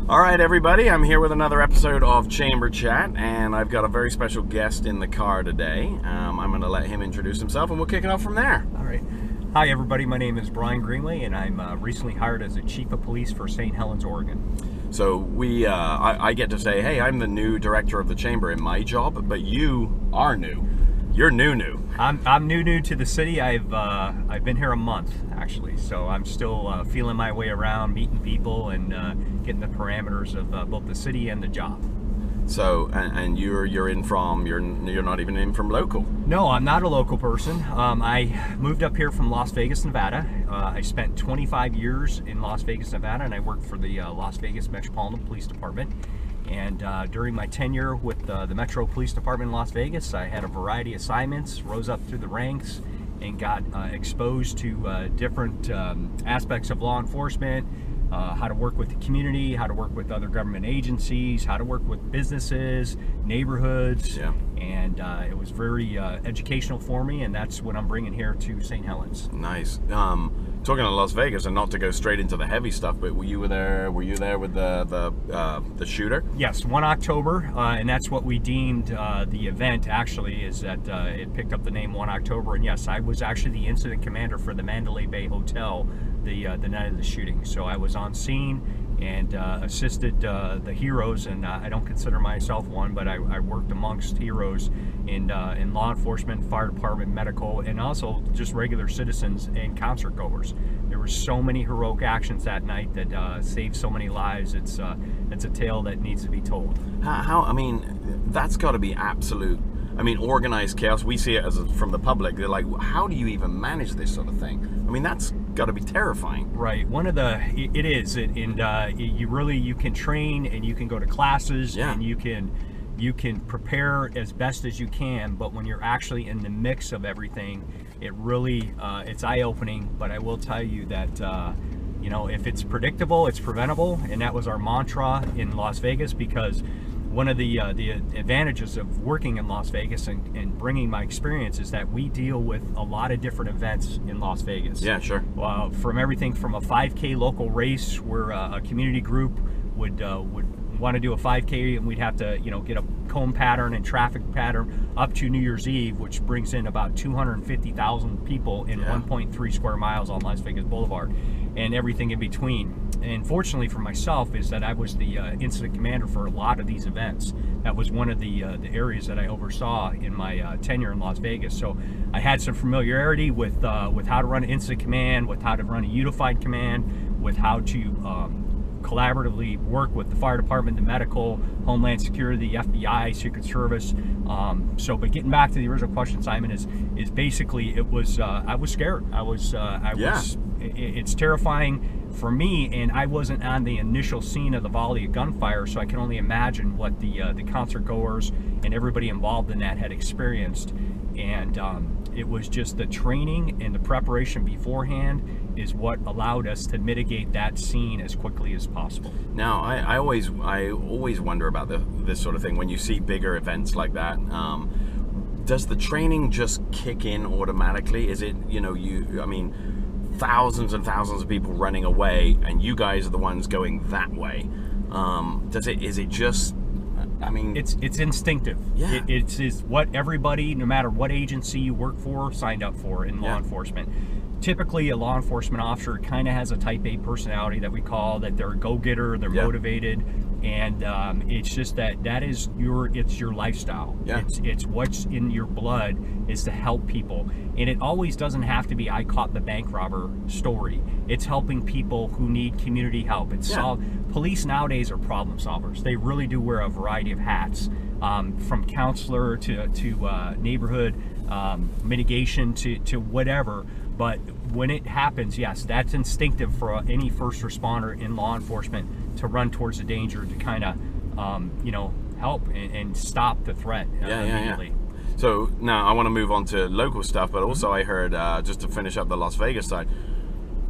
All right, everybody, I'm here with another episode of Chamber Chat, and I've got a very special guest in the car today. I'm going to let him introduce himself, and we'll kick it off from there. All right. Hi, everybody. My name is Brian Greenway, and I'm recently hired as a Chief of Police for St. Helens, Oregon. So I get to say, hey, I'm the new director of the Chamber in my job, but you are new. You're new. I'm new to the city. I've been here a month actually, so I'm still feeling my way around, meeting people, and getting the parameters of both the city and the job. So and you're not even in from local. No, I'm not a local person. I moved up here from Las Vegas, Nevada. I spent 25 years in Las Vegas, Nevada, and I worked for the Las Vegas Metropolitan Police Department. And during my tenure with the Metro Police Department in Las Vegas, I had a variety of assignments, rose up through the ranks, and got exposed to different aspects of law enforcement, how to work with the community, how to work with other government agencies, how to work with businesses, neighborhoods. Yeah. And it was very educational for me, and that's what I'm bringing here to St. Helens. Nice. Talking to Las Vegas, and not to go straight into the heavy stuff, but were you there with the shooter? Yes, OneOctober, and that's what we deemed the event. Actually, is that it picked up the name OneOctober, and yes, I was actually the incident commander for the Mandalay Bay Hotel the night of the shooting. So I was on scene and assisted the heroes, and I don't consider myself one, but I worked amongst heroes in law enforcement, fire department, medical, and also just regular citizens and concert goers. There were so many heroic actions that night that saved so many lives. It's a tale that needs to be told. I mean, that's got to be absolute. I mean, organized chaos. We see it from the public. They're like, how do you even manage this sort of thing? I mean, that's got to be terrifying. Right. It is. You can train and you can go to classes, and you can prepare as best as you can. But when you're actually in the mix of everything, it really it's eye-opening. But I will tell you that if it's predictable, it's preventable, and that was our mantra in Las Vegas, because one of the advantages of working in Las Vegas and bringing my experience is that we deal with a lot of different events in Las Vegas. Yeah, sure. From everything from a 5K local race where a community group would want to do a 5K, and we'd have to get a cone pattern and traffic pattern up to New Year's Eve, which brings in about 250,000 people in 1.3 square miles on Las Vegas Boulevard, and everything in between. And fortunately for myself is that I was the incident commander for a lot of these events. That was one of the areas that I oversaw in my tenure in Las Vegas. So I had some familiarity with how to run an incident command, with how to run a unified command, with how to collaboratively work with the fire department, the medical, Homeland Security, the FBI, Secret Service. But getting back to the original question, Simon, is basically it was I was scared. It's terrifying for me, and I wasn't on the initial scene of the volley of gunfire, so I can only imagine what the concert goers and everybody involved in that had experienced. And it was just the training and the preparation beforehand is what allowed us to mitigate that scene as quickly as possible. Now, I always wonder about this sort of thing when you see bigger events like that. Does the training just kick in automatically? Is it thousands and thousands of people running away, and you guys are the ones going that way? Is it just? I mean, it's instinctive. Yeah. It's what everybody, no matter what agency you work for, signed up for in law enforcement. Typically, a law enforcement officer kind of has a type A personality that we call that they're a go-getter, they're motivated, and it's just it's your lifestyle. Yeah. It's what's in your blood is to help people, and it always doesn't have to be I caught the bank robber story. It's helping people who need community help. Police nowadays are problem solvers. They really do wear a variety of hats, from counselor to neighborhood mitigation to whatever. But when it happens, yes, that's instinctive for any first responder in law enforcement to run towards the danger, to kind of, help and stop the threat immediately. Yeah. So now I want to move on to local stuff, but also I heard, just to finish up the Las Vegas side,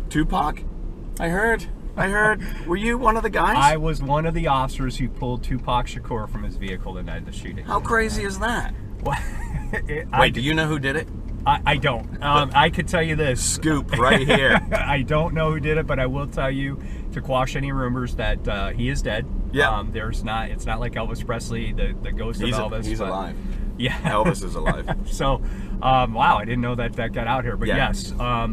Tupac, I heard, were you one of the guys? I was one of the officers who pulled Tupac Shakur from his vehicle the night of the shooting. How crazy is that? Well, Wait, do you know who did it? I don't. I could tell you this. Scoop right here. I don't know who did it, but I will tell you, to quash any rumors, that he is dead. Yeah. It's not like Elvis Presley, the ghost of Elvis. He's alive. Yeah. Elvis is alive. So, wow, I didn't know that got out here. But yeah. yes,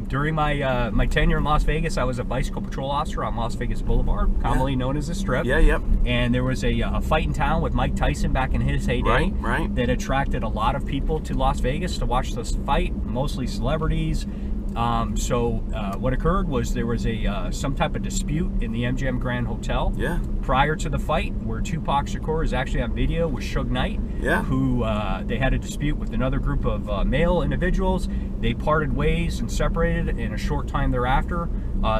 during my tenure in Las Vegas, I was a bicycle patrol officer on Las Vegas Boulevard, commonly known as the Strip. Yeah, yep. And there was a fight in town with Mike Tyson back in his heyday. Right. That attracted a lot of people to Las Vegas to watch this fight, mostly celebrities. What occurred was there was some type of dispute in the MGM Grand Hotel. Yeah. Prior to the fight, where Tupac Shakur is actually on video with Suge Knight. Yeah. Who they had a dispute with another group of male individuals. They parted ways and separated. In a short time thereafter,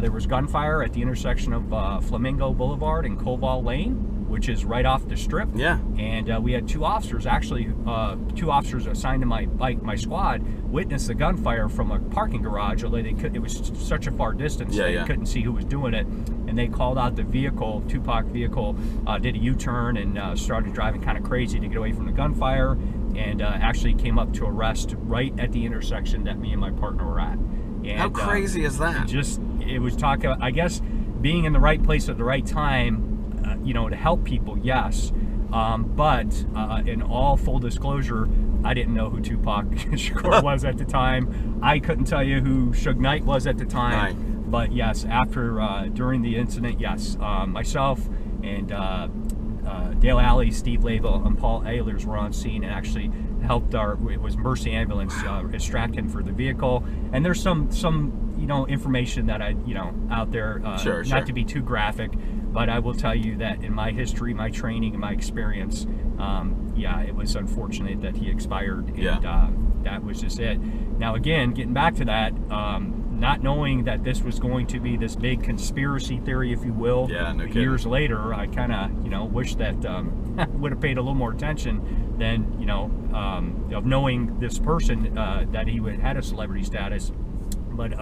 there was gunfire at the intersection of Flamingo Boulevard and Koval Lane, which is right off the Strip. Yeah. And we had two officers assigned to my squad witnessed the gunfire from a parking garage, although it was such a far distance they couldn't see who was doing it. And they called out the vehicle, Tupac vehicle, did a U-turn and started driving kind of crazy to get away from the gunfire, and actually came up to arrest right at the intersection that me and my partner were at. And, how crazy is that? It was talking, I guess, being in the right place at the right time, to help people, yes. But in all full disclosure, I didn't know who Tupac Shakur was at the time. I couldn't tell you who Suge Knight was at the time. Right. But yes, during the incident, yes, myself and Dale Alley, Steve Label, and Paul Ehlers were on scene and actually helped it was Mercy Ambulance extract him for the vehicle. And there's some information that out there, not to be too graphic, but I will tell you that in my history, my training, and my experience, it was unfortunate that he expired, and that was just it. Now again, getting back to that, not knowing that this was going to be this big conspiracy theory, if you will, years later, I kind of, wish that would have paid a little more attention than, of knowing this person, that he had a celebrity status. But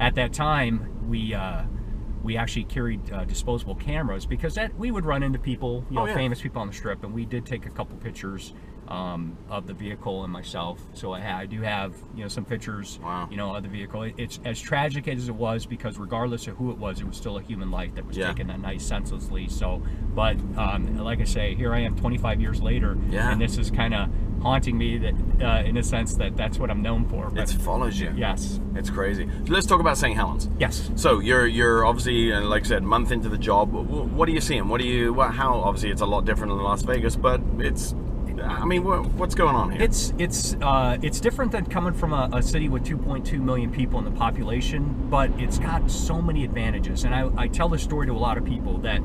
at that time, we actually carried disposable cameras, because we would run into people, famous people on the Strip, and we did take a couple pictures of the vehicle and myself. So I do have some pictures, of the vehicle. It's as tragic as it was, because regardless of who it was still a human life that was taken that night senselessly. So, but like I say, here I am 25 years later, and this is kind of haunting me, that in a sense that's what I'm known for. But it follows you. Yes. It's crazy. So let's talk about St. Helens. Yes. So you're obviously, like I said, month into the job. What are you seeing? How obviously it's a lot different than Las Vegas, but what's going on here? It's different than coming from a city with 2.2 million people in the population, but it's got so many advantages. And I tell this story to a lot of people that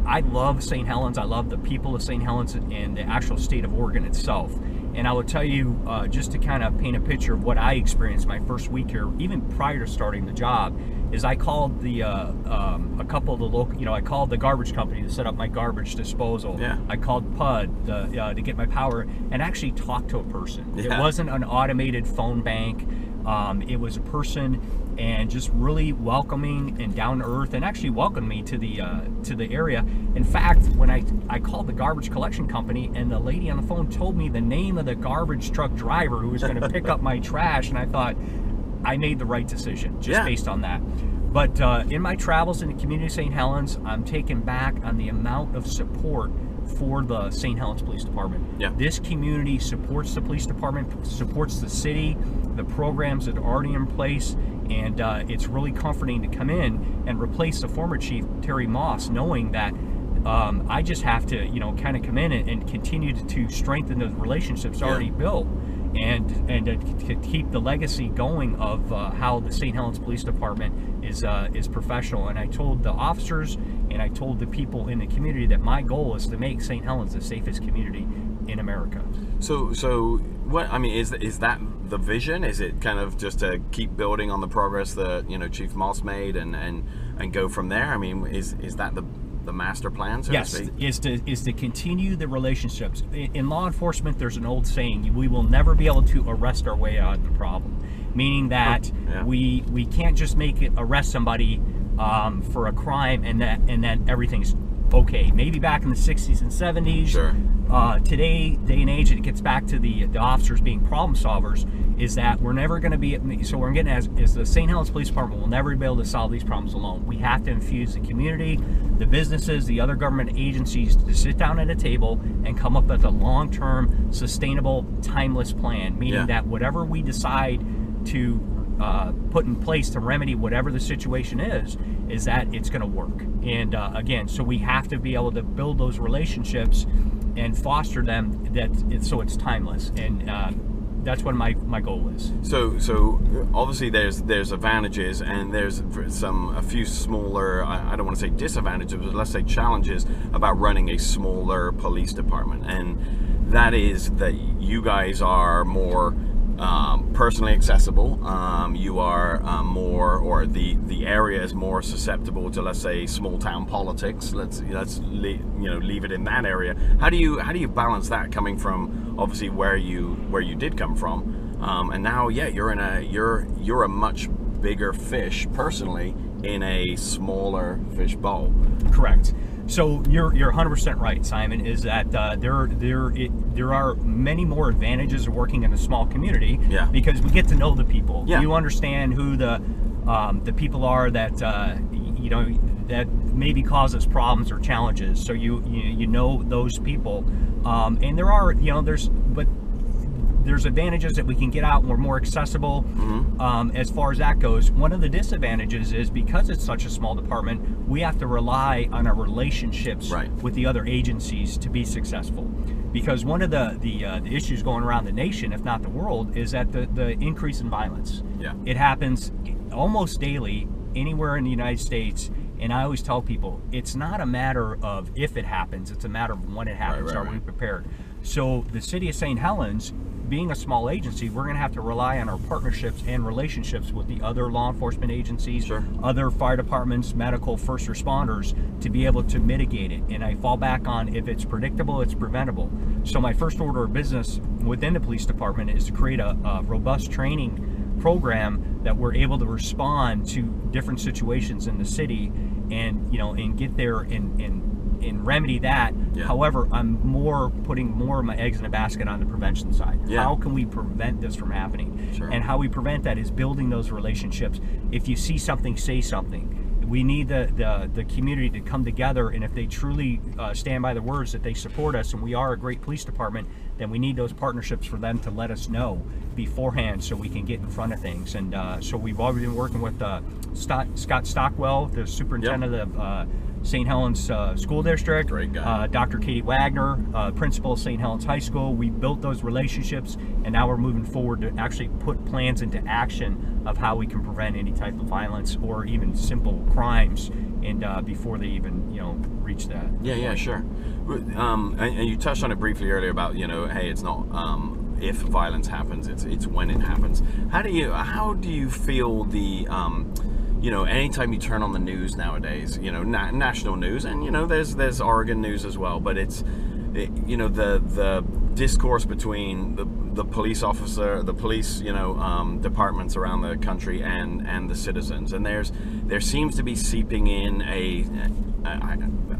I love St. Helens. I love the people of St. Helens and the actual state of Oregon itself. And I will tell you, just to kind of paint a picture of what I experienced my first week here, even prior to starting the job, is I called a couple of the local, I called the garbage company to set up my garbage disposal. Yeah. I called PUD to get my power and actually talk to a person. Yeah. It wasn't an automated phone bank. It was a person, and just really welcoming and down to earth, and actually welcomed me to the area. In fact, when I called the garbage collection company, and the lady on the phone told me the name of the garbage truck driver who was going to pick up my trash, and I thought I made the right decision just based on that. But in my travels in the community of St. Helens, I'm taken back on the amount of support for the St. Helens Police Department. Yeah. This community supports the police department, supports the city, the programs that are already in place, and it's really comforting to come in and replace the former chief, Terry Moss, knowing that I just have to, kind of come in and continue to strengthen those relationships already built, and to keep the legacy going of how the St. Helens Police Department is professional. And I told the officers and I told the people in the community that my goal is to make St. Helens the safest community in America. So what is that the vision? Is it kind of just to keep building on the progress that Chief Moss made and go from there? Is that the master plan, so to speak? Yes, is to continue the relationships. In law enforcement, there's an old saying: we will never be able to arrest our way out of the problem. Meaning that we can't just arrest somebody for a crime and then everything's okay. Maybe back in the 60s and 70s. Sure. Today, day and age, and it gets back to the officers being problem solvers, is that we're never going to be, so we're getting as the St. Helens Police Department will never be able to solve these problems alone. We have to infuse the community, the businesses, the other government agencies to sit down at a table and come up with a long-term, sustainable, timeless plan, meaning that whatever we decide to put in place to remedy whatever the situation is that it's going to work. And again, so we have to be able to build those relationships and foster them so it's timeless. And that's what my goal is. So obviously there's advantages and there's a few smaller, I don't want to say disadvantages, but let's say challenges about running a smaller police department. And that is that you guys are more personally accessible. You are more, or the area is more susceptible to, let's say, small town politics. Let's leave it in that area. How do you balance that, coming from obviously where you did come from, and now you're a much bigger fish personally in a smaller fish bowl. Correct. So you're 100% right, Simon, is that there are many more advantages of working in a small community, because we get to know the people. You understand who the people are that that maybe causes problems or challenges. So you know those people, and there are there's advantages that we can get out and we're more accessible. As far as that goes, one of the disadvantages is because it's such a small department, we have to rely on our relationships with the other agencies to be successful. Because one of the issues going around the nation, if not the world, is that the increase in violence. It happens almost daily anywhere in the United States. And I always tell people, it's not a matter of if it happens, it's a matter of when it happens. Are we prepared? So the city of St. Helens, being a small agency, we're going to have to rely on our partnerships and relationships with the other law enforcement agencies, other fire departments, medical, first responders, to be able to mitigate it. And I fall back on, if it's predictable, it's preventable. So my first order of business within the police department is to create a robust training program that we're able to respond to different situations in the city and get there and remedy that. However, I'm putting more of my eggs in a basket on the prevention side. How can we prevent this from happening? And how we prevent that is building those relationships. If you see something, say something. We need the community to come together, and if they truly stand by the words that they support us and we are a great police department, then we need those partnerships for them to let us know beforehand so we can get in front of things. And so we've already been working with Scott Stockwell, the superintendent of St. Helens School District, great guy. Dr. Katie Wagner, principal of St. Helens High School. We built those relationships, and now we're moving forward to actually put plans into action of how we can prevent any type of violence or even simple crimes, and before they even reach that. Sure. And you touched on it briefly earlier about hey, it's not if violence happens, it's when it happens. How do you feel the anytime you turn on the news nowadays, national news, and there's Oregon news as well, but it's the discourse between the police officer, the police departments around the country and the citizens, and there seems to be seeping in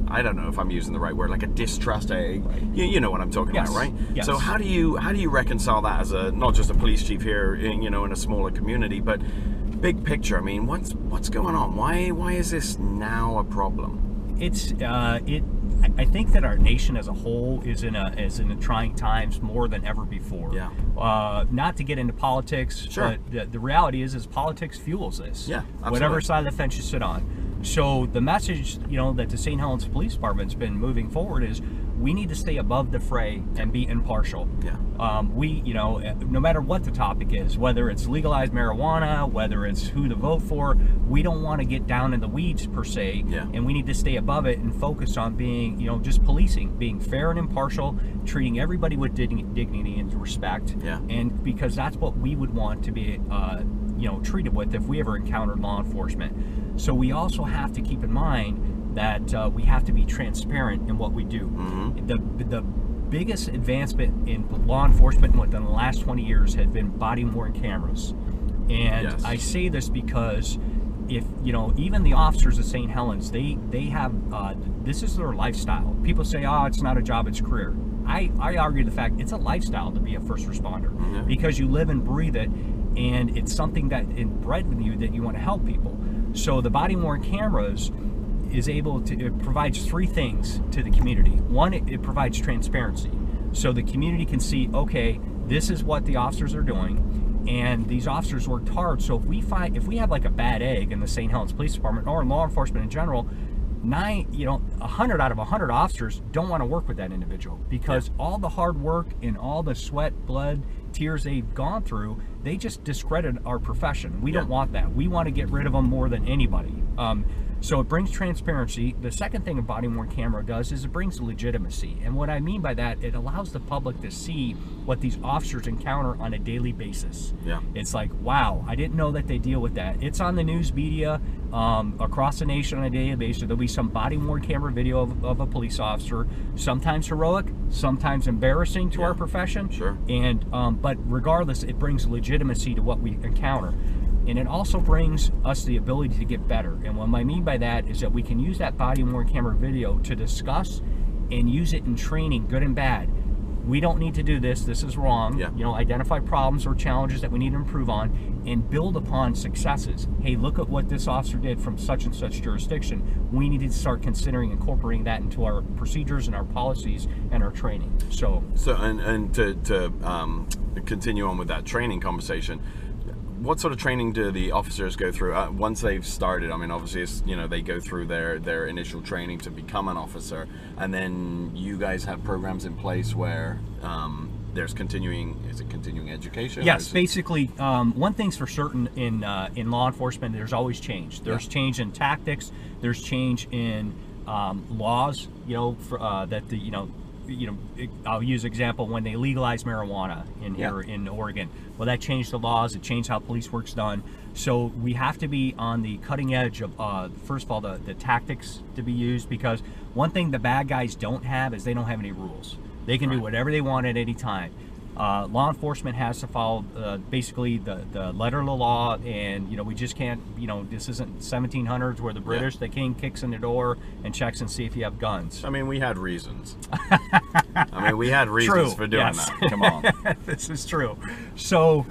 I don't know if I'm using the right word, like a distrust. You know what I'm talking about, right? Yes. So how do you reconcile that as not just a police chief here, in a smaller community, but big picture? I mean, what's going on? Why is this now a problem? I think that our nation as a whole is in a trying times more than ever before. Not to get into politics, but the reality is politics fuels this. Whatever side of the fence you sit on. So the message, that the St. Helens Police Department's been moving forward is we need to stay above the fray and be impartial. We, no matter what the topic is, whether it's legalized marijuana, whether it's who to vote for, we don't want to get down in the weeds per se, and we need to stay above it and focus on being, just policing, being fair and impartial, treating everybody with dignity and respect, and because that's what we would want to be, treated with if we ever encountered law enforcement. So we also have to keep in mind that we have to be transparent in what we do. The biggest advancement in law enforcement within the last 20 years has been body-worn cameras. And I say this because if even the officers at St. Helens, they have this is their lifestyle. People say, oh, it's not a job, it's a career. I argue the fact it's a lifestyle to be a first responder, because you live and breathe it, and it's something that inbred with you that you want to help people. So the body worn cameras it provides three things to the community. One, it provides transparency, so the community can see, okay, this is what the officers are doing. And these officers worked hard. So if we have like a bad egg in the St. Helens Police Department or in law enforcement in general, 100 out of 100 officers don't want to work with that individual, because all the hard work and all the sweat, blood, tears they've gone through, they just discredit our profession. We don't want that. We want to get rid of them more than anybody. So it brings transparency. The second thing a body-worn camera does is it brings legitimacy. And what I mean by that, it allows the public to see what these officers encounter on a daily basis. Yeah. It's like, wow, I didn't know that they deal with that. It's on the news media across the nation on a daily basis. There'll be some body-worn camera video of a police officer, sometimes heroic, sometimes embarrassing to our profession. Sure. And but regardless, it brings legitimacy to what we encounter. And it also brings us the ability to get better. And what I mean by that is that we can use that body-worn camera video to discuss and use it in training, good and bad. We don't need to do this. This is wrong. Yeah. Identify problems or challenges that we need to improve on, and build upon successes. Hey, look at what this officer did from such and such jurisdiction. We need to start considering incorporating that into our procedures and our policies and our training. So and to continue on with that training conversation, what sort of training do the officers go through once they've started? I mean, obviously, it's, they go through their initial training to become an officer, and then you guys have programs in place where there's continuing education? Yes, basically, one thing's for certain in law enforcement, there's always change. There's change in tactics. There's change in laws. I'll use example when they legalized marijuana here in Oregon. Well, that changed the laws. It changed how police work's done. So we have to be on the cutting edge of, first of all, the tactics to be used, because one thing the bad guys don't have is they don't have any rules. They can do whatever they want at any time. Law enforcement has to follow basically the letter of the law, and we just can't, this isn't 1700s where the British, the king kicks in the door and checks and see if you have guns. I mean, we had reasons. For doing that. Come on. This is true. So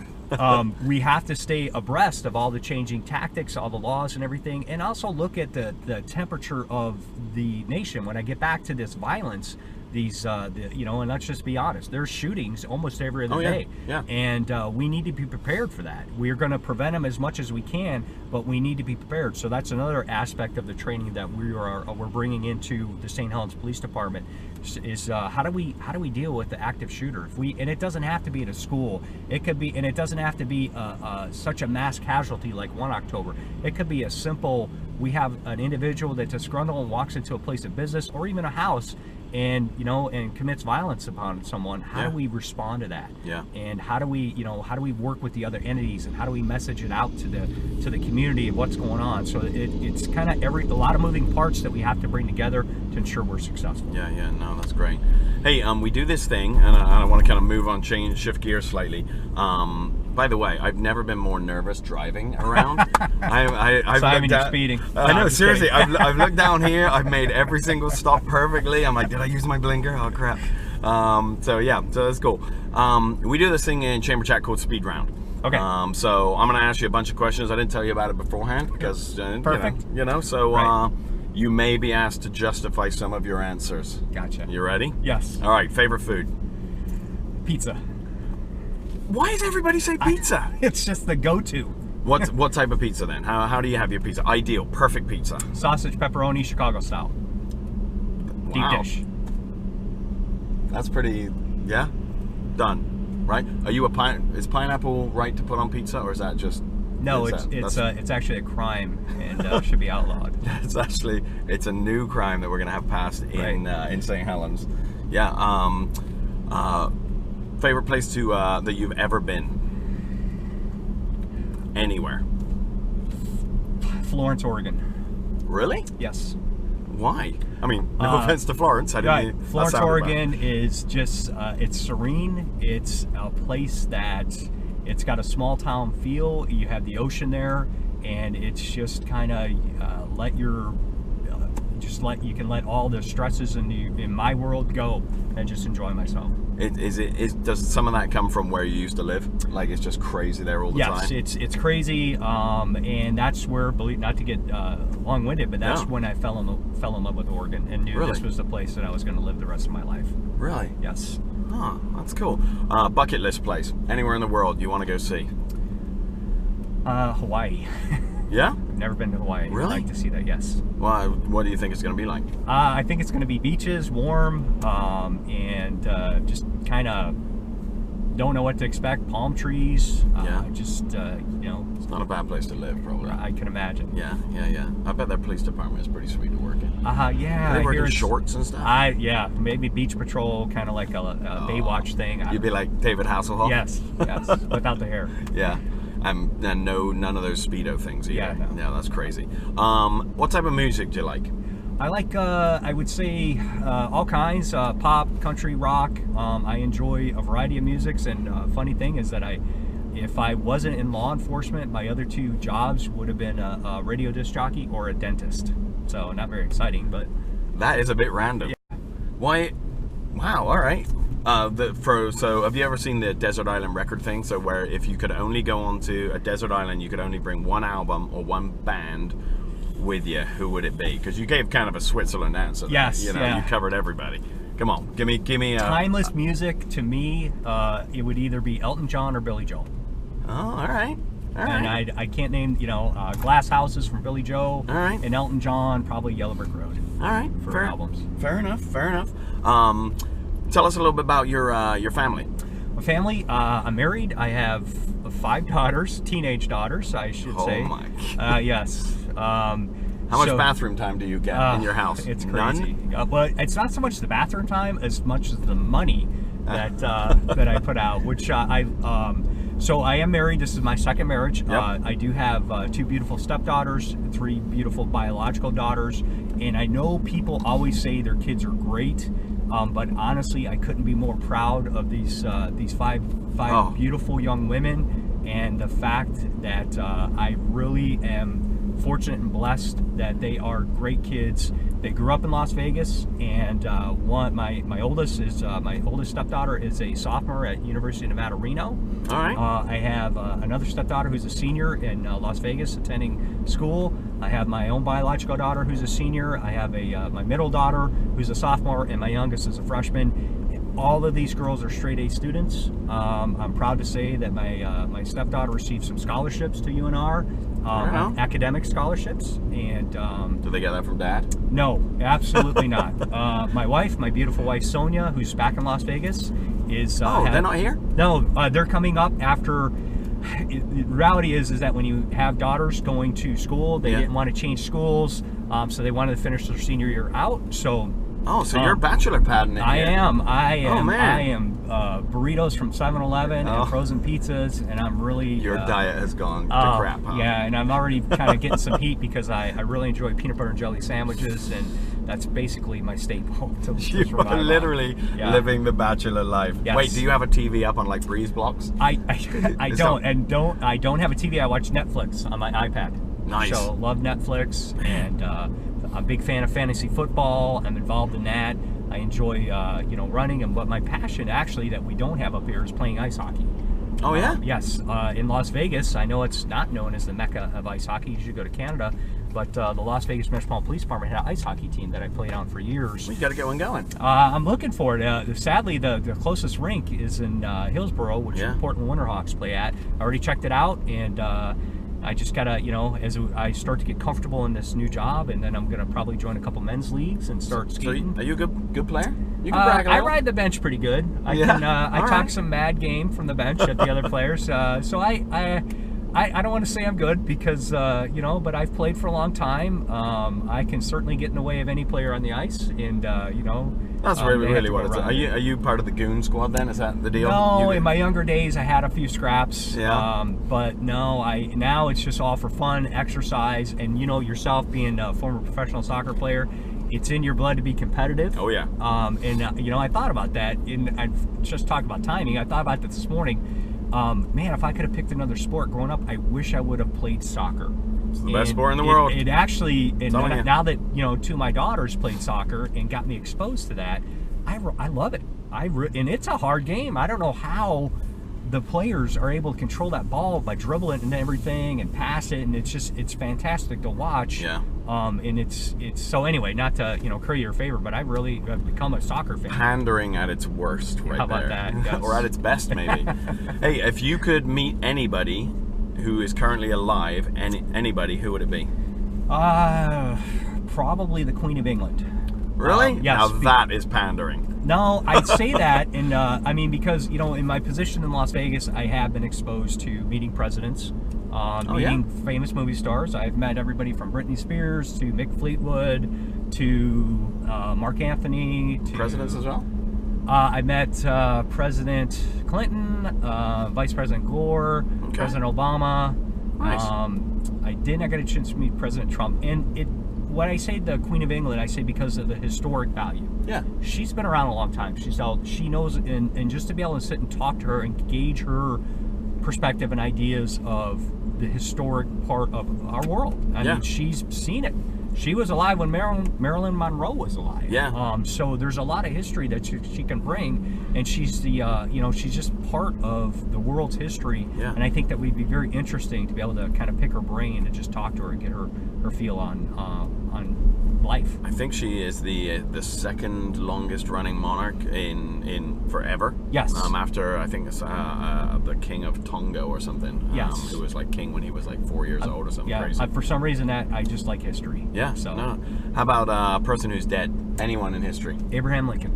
we have to stay abreast of all the changing tactics, all the laws and everything, and also look at the temperature of the nation. When I get back to this violence, and let's just be honest, there's shootings almost every other day. Yeah. And we need to be prepared for that. We're going to prevent them as much as we can, but we need to be prepared. So that's another aspect of the training that we're bringing into the St. Helens Police Department is how do we deal with the active shooter? And it doesn't have to be at a school. It could be, and it doesn't have to be such a mass casualty like OneOctober. It could be a simple, we have an individual that's disgruntled and walks into a place of business or even a house and commits violence upon someone. How do we respond to that? Yeah. And how do we work with the other entities, and how do we message it out to the community of what's going on? So it's kind of a lot of moving parts that we have to bring together to ensure we're successful. Yeah, no, that's great. Hey, we do this thing, and I want to kind of move on, shift gears slightly. By the way, I've never been more nervous driving around. I've you're speeding. I know, seriously. I've looked down here. I've made every single stop perfectly. I'm like, did I use my blinker? Oh crap. So that's cool. We do this thing in Chamber Chat called Speed Round. Okay. So I'm gonna ask you a bunch of questions. I didn't tell you about it beforehand because perfect. So you may be asked to justify some of your answers. Gotcha. You ready? Yes. All right. Favorite food? Pizza. Why does everybody say pizza? It's just the go-to. What type of pizza then? How do you have your pizza? Ideal, perfect pizza. Sausage, pepperoni, Chicago style. Wow. Deep dish. That's pretty, done, right? Are you is pineapple right to put on pizza, or is that just? No, it's actually a crime and should be outlawed. It's a new crime that we're gonna have passed in St. Helens. Yeah. Favorite place that you've ever been? Anywhere. Florence, Oregon. Really? Yes. Why? I mean, no offense to Florence. Florence, Oregon is just, it's serene. It's a place that, it's got a small town feel. You have the ocean there. and it's just kind of you can let all the stresses in my world go and just enjoy myself. Does some of that come from where you used to live? Like it's just crazy there all the time? Yes, it's crazy, and that's where, not to get long-winded, but that's when I fell in love with Oregon and knew this was the place that I was going to live the rest of my life. Really? Yes. Oh, that's cool. Bucket list place, anywhere in the world you want to go see? Hawaii. Yeah? I've never been to Hawaii. Really? I'd like to see that, yes. Well, what do you think it's going to be like? I think it's going to be beaches, warm, and just kind of don't know what to expect. Palm trees. Just, It's not a bad place to live, probably. I can imagine. Yeah. I bet their police department is pretty sweet to work in. Yeah. They wear in shorts and stuff? Maybe beach patrol, kind of like a Baywatch thing. You'd be like David Hasselhoff? Yes, without the hair. Yeah. And none of those Speedo things either. Yeah, no. Yeah, that's crazy. What type of music do you like? I like, I would say, all kinds, pop, country, rock. I enjoy a variety of musics, and funny thing is that if I wasn't in law enforcement, my other two jobs would have been a radio disc jockey or a dentist. So not very exciting, but... That is a bit random. Yeah. Why? Wow, all right. So have you ever seen the Desert Island record thing? So where if you could only go onto a desert island, you could only bring one album or one band with you, who would it be? Because you gave kind of a Switzerland answer. Yes, you covered everybody. Come on, give me a timeless music. To me, it would either be Elton John or Billy Joel. Oh, all right. And I can't name, Glass Houses from Billy Joel. All right. And Elton John, probably Yellow Brick Road. All right. For albums. Fair enough. Tell us a little bit about your family. My family, I'm married. I have 5 daughters, teenage daughters, I should say. Oh my. Yes. How much bathroom time do you get in your house? It's crazy. None? Well, it's not so much the bathroom time as much as the money that that I put out. Which so I am married. This is my second marriage. Yep. I do have 2 beautiful stepdaughters, 3 beautiful biological daughters, and I know people always say their kids are great. But honestly, I couldn't be more proud of these 5 beautiful young women, and the fact that I really am fortunate and blessed that they are great kids. They grew up in Las Vegas, and my oldest stepdaughter is a sophomore at University of Nevada, Reno. All right. I have another stepdaughter who's a senior in Las Vegas attending school. I have my own biological daughter who's a senior. I have my middle daughter who's a sophomore, and my youngest is a freshman. All of these girls are straight A students. I'm proud to say that my stepdaughter received some scholarships to UNR, academic scholarships. And do they get that from Dad? No, absolutely not. My beautiful wife Sonia, who's back in Las Vegas, is. They're not here? No, they're coming up after. The reality is that when you have daughters going to school, they didn't want to change schools, so they wanted to finish their senior year out. So. Oh, so you're Bachelor Padding it. I am. Oh, man. I am burritos from 7-Eleven and frozen pizzas, and I'm really... Your diet has gone to crap, huh? Yeah, and I'm already kind of getting some heat because I really enjoy peanut butter and jelly sandwiches, and that's basically my staple. You are literally living the Bachelor life. Yes. Wait, do you have a TV up on like breeze blocks? I don't have a TV. I watch Netflix on my iPad. Nice. So love Netflix, and I'm a big fan of fantasy football. I'm involved in that. I enjoy running, and but my passion actually that we don't have up here is playing ice hockey. Oh yeah? Yes, in Las Vegas. I know it's not known as the Mecca of ice hockey. You should go to Canada, but the Las Vegas Metropolitan Police Department had an ice hockey team that I played on for years. We got to get one going. I'm looking for it. Sadly, the closest rink is in Hillsboro, which the Portland Winterhawks play at. I already checked it out, and I just gotta, as I start to get comfortable in this new job, and then I'm gonna probably join a couple men's leagues and start skating. So are you a good player? You can brag a I little? ride the bench pretty good. I talk some mad game from the bench at the other players. So I don't want to say I'm good because but I've played for a long time. I can certainly get in the way of any player on the ice, and that's really what it's. Are you part of the goon squad then? Is that the deal? No, in my younger days I had a few scraps. Yeah. But no, now it's just all for fun, exercise, and yourself being a former professional soccer player, it's in your blood to be competitive. Oh yeah. I thought about that, and I just talked about timing. I thought about that this morning. Man, if I could have picked another sport growing up, I wish I would have played soccer. It's the best sport in the world. It actually, and now that, you know, two of my daughters played soccer and got me exposed to that, I love it. And it's a hard game. I don't know how the players are able to control that ball by dribbling it and everything and pass it, and it's fantastic to watch. Yeah. And it's so anyway, not to, you know, curry your favor, but I've become a soccer fan. Pandering at its worst, right there. How about that? Yes. Or at its best, maybe. Hey, if you could meet anybody who is currently alive, anybody, who would it be? Probably the Queen of England. Really? Yes. Now that is pandering. No, I'd say that, and I mean, because, you know, in my position in Las Vegas, I have been exposed to meeting presidents, meeting famous movie stars. I've met everybody from Britney Spears to Mick Fleetwood to Mark Anthony to Presidents as well? I met President Clinton, Vice President Gore, President Obama. Nice. I did not get a chance to meet President Trump, and when I say the Queen of England, I say because of the historic value. Yeah. She's been around a long time. She knows, and just to be able to sit and talk to her and gauge her perspective and ideas of the historic part of our world. I mean, she's seen it. She was alive when Marilyn Monroe was alive. Yeah. So there's a lot of history that she can bring, and she's the you know, she's just part of the world's history. Yeah. And I think that would be very interesting to be able to kind of pick her brain and just talk to her and get her feel on life. I think she is the second longest running monarch in forever. Yes. After, I think it's the King of Tonga or something. Yes. Who was like king when he was like 4 years old or something crazy. For some reason that I just like history. Yeah. So No. How about a person who's dead? Anyone in history? Abraham Lincoln.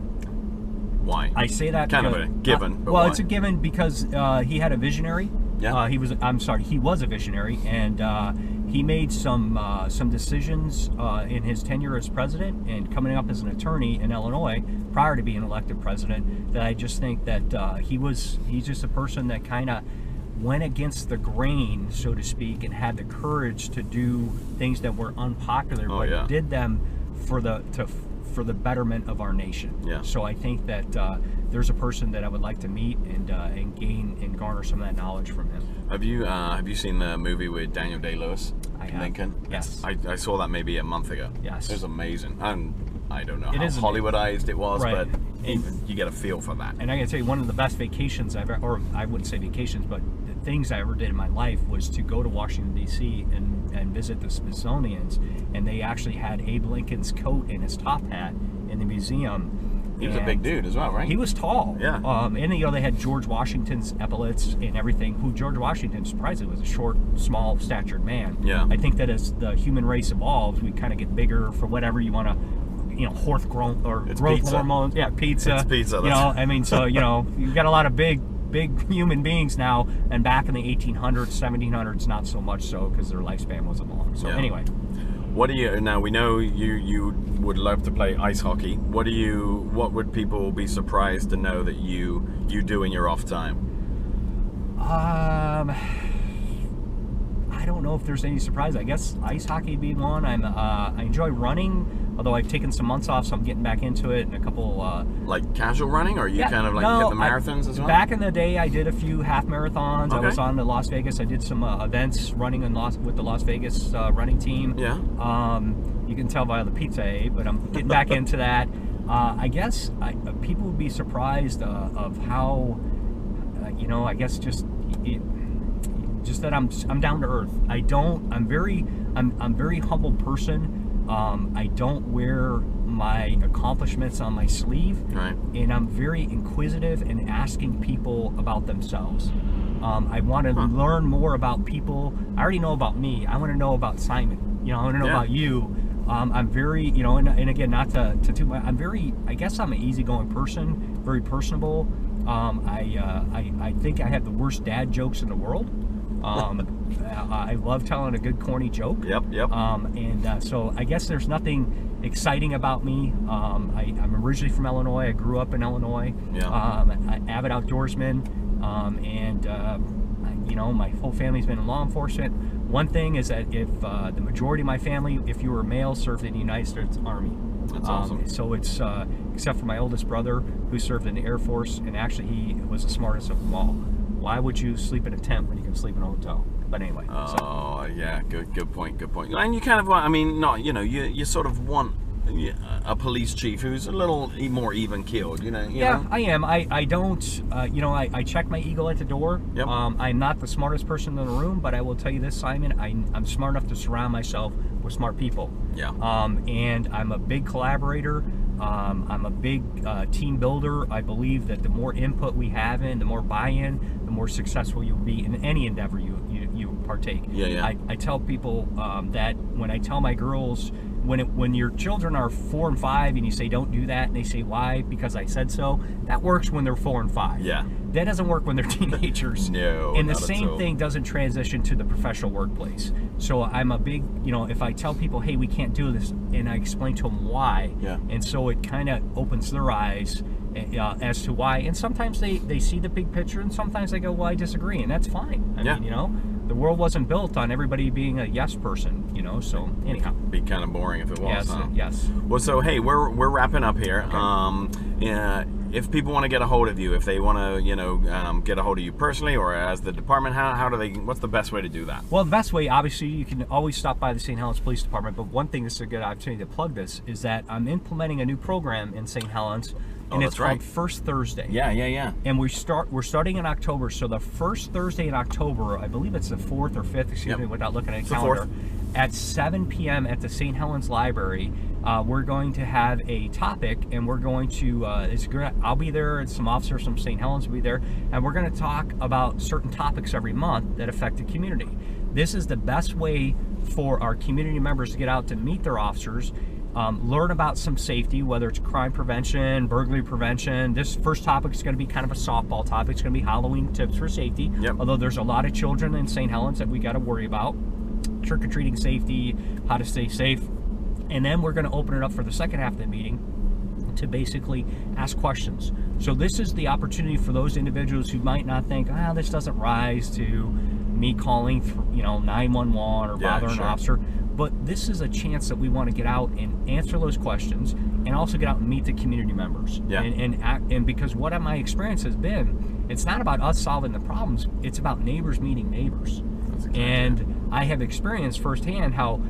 Why? I say that kind because, of a given. But well, why? it's a given because he had a visionary. Yeah. He was a visionary, and he made some decisions in his tenure as president and coming up as an attorney in Illinois prior to being elected president, that I just think that he's just a person that kind of went against the grain, so to speak, and had the courage to do things that were unpopular, but did them for the betterment of our nation. Yeah. So I think that there's a person that I would like to meet and gain and garner some of that knowledge from him. Have you seen the movie with Daniel Day-Lewis? I have. Lincoln? Yes. I saw that maybe a month ago. Yes. It was amazing. And I don't know how is Hollywoodized it was, right. but you get a feel for that. And I gotta tell you, one of the best vacations or I wouldn't say vacations, but the things I ever did in my life was to go to Washington, D.C. and visit the Smithsonian's, and they actually had Abe Lincoln's coat and his top hat in the museum. He was a big dude as well, right? He was tall. Yeah. And you know, they had George Washington's epaulets and everything. Who George Washington, surprisingly, was a short, small, statured man. Yeah. I think that as the human race evolves, we kind of get bigger for whatever you want to, you know, growth hormones. Yeah, pizza. It's pizza. You know, I mean, so you know, you've got a lot of big human beings now, and back in the 1800s, 1700s, not so much so because their lifespan wasn't long. So anyway. What do you now? We know you would love to play ice hockey. What would people be surprised to know that you do in your off time? I don't know if there's any surprise. I guess ice hockey would be one. I enjoy running, although I've taken some months off, so I'm getting back into it. And a couple like casual running, or are you kind of like hit the marathons as well? Back in the day, I did a few half marathons. I was on to Las Vegas. I did some events running with the Las Vegas running team. Yeah. You can tell by the pizza I ate, but I'm getting back into that. I guess people would be surprised of how, you know, I guess just that I'm down to earth. I'm very humble person. I don't wear my accomplishments on my sleeve. Right. And I'm very inquisitive in asking people about themselves. I want to learn more about people. I already know about me. I want to know about Simon. You know, I want to know about you. I'm very, you know, and again, not to too much. I guess I'm an easygoing person, very personable. I think I have the worst dad jokes in the world. I love telling a good corny joke. Yep. So I guess there's nothing exciting about me. I'm originally from Illinois. I grew up in Illinois. Yeah. An avid outdoorsman, you know, my whole family's been in law enforcement. One thing is that if the majority of my family, if you were male, served in the United States Army. That's awesome. So it's except for my oldest brother, who served in the Air Force, and actually he was the smartest of them all. Why would you sleep in a tent when you can sleep in a hotel? But anyway. Oh, yeah, good point. And you kind of want, I mean, not, you know, you sort of want a police chief who's a little more even keeled, you know. Yeah, I am. I don't, you know, I check my ego at the door. Yep. I'm not the smartest person in the room, but I will tell you this, Simon, I'm smart enough to surround myself with smart people. Yeah. And I'm a big collaborator. I'm a big team builder. I believe that the more input we have in, the more buy-in, the more successful you'll be in any endeavor you partake. Yeah. I tell people that when I tell my girls, when your children are 4 and 5 and you say don't do that and they say why, because I said so, that works when they're 4 and 5. Yeah. That doesn't work when they're teenagers. No. And the same thing doesn't transition to the professional workplace. So I'm a big, you know, if I tell people, hey, we can't do this, and I explain to them why, and so it kind of opens their eyes as to why. And sometimes they see the big picture, and sometimes they go, well, I disagree, and that's fine. I mean, you know, the world wasn't built on everybody being a yes person, you know. So anyhow, it'd be kind of boring if it was. Yes, huh? yes. Well, so hey, we're wrapping up here. Okay. If people want to get a hold of you, if they want to, you know, get a hold of you personally or as the department, how do they? What's the best way to do that? Well, the best way, obviously, you can always stop by the St. Helens Police Department. But one thing that's a good opportunity to plug this is that I'm implementing a new program in St. Helens. And it's called First Thursday. Yeah. And we're starting in October. So the first Thursday in October, I believe it's the 4th or 5th, excuse me, without looking at the calendar, at 7 p.m. at the St. Helens Library, we're going to have a topic, and we're going to, I'll be there, and some officers from St. Helens will be there, and we're going to talk about certain topics every month that affect the community. This is the best way for our community members to get out to meet their officers, learn about some safety, whether it's crime prevention, burglary prevention. This first topic is going to be kind of a softball topic. It's going to be Halloween tips for safety. Although there's a lot of children in St. Helens that we got to worry about. Trick-or-treating safety, how to stay safe. And then we're going to open it up for the second half of the meeting to basically ask questions. So this is the opportunity for those individuals who might not think, this doesn't rise to me calling, 911 or bothering an officer. But this is a chance that we want to get out and answer those questions, and also get out and meet the community members. And because what my experience has been, it's not about us solving the problems, it's about neighbors meeting neighbors. And I have experienced firsthand how,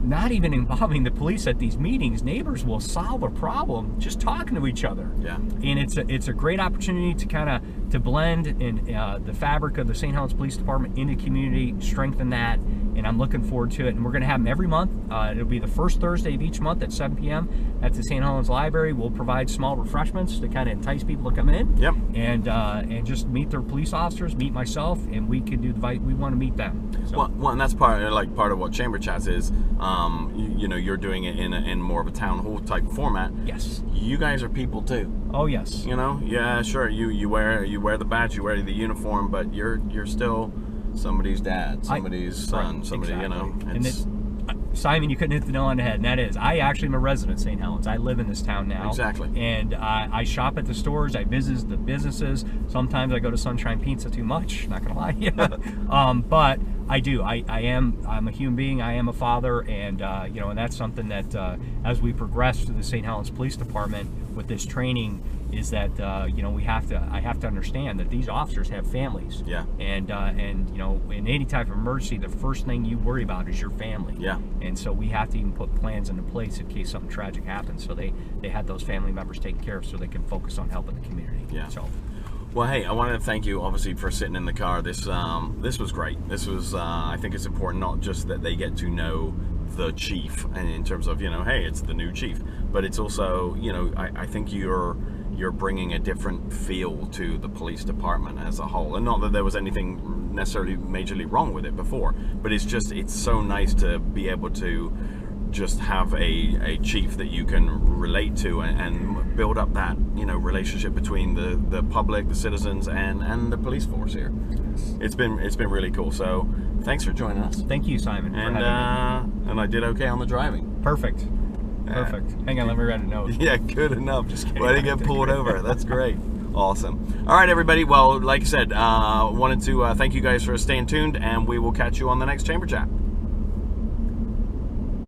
not even involving the police at these meetings, neighbors will solve a problem just talking to each other. And it's a great opportunity to kind of blend in the fabric of the St. Helens Police Department into the community, strengthen that, and I'm looking forward to it. And we're going to have them every month. It'll be the first Thursday of each month at 7 p.m. at the St. Helens Library. We'll provide small refreshments to kind of entice people to come in. And just meet their police officers, meet myself, and we can do we want to meet them. So. Well, and that's part of what Chamber Chats is. You're doing it in more of a town hall type format. Yes. You guys are people too. Oh yes. You know, yeah, sure. You wear the badge, you wear the uniform, but you're still somebody's dad, somebody's son, somebody. Exactly. You know. Simon, you couldn't hit the nail on the head, and that is, I actually am a resident of St. Helens. I live in this town now. Exactly. And I shop at the stores, I visit the businesses. Sometimes I go to Sunshine Pizza too much, not gonna lie. But I do. I'm a human being, I am a father, and and that's something that as we progress through the St. Helens Police Department with this training, is that I have to understand that these officers have families. And in any type of emergency, the first thing you worry about is your family. And so we have to even put plans into place in case something tragic happens, so they have those family members taken care of, so they can focus on helping the community. So. Well, hey, I wanted to thank you, obviously, for sitting in the car. This was great. This was, I think it's important, not just that they get to know the chief, and in terms of, hey, it's the new chief, but it's also, I think you're bringing a different feel to the police department as a whole. And not that there was anything necessarily majorly wrong with it before, but it's so nice to be able to just have a chief that you can relate to and build up that relationship between the public, the citizens, and the police force here. It's been really cool. So thanks for joining us. Thank you, Simon. And I did okay on the driving. Perfect. Hang on, let me write a note. Yeah, good enough. Just kidding. Well, I didn't get pulled over. That's great. Awesome. All right, everybody. Well, like I said, wanted to thank you guys for staying tuned, and we will catch you on the next Chamber Chat.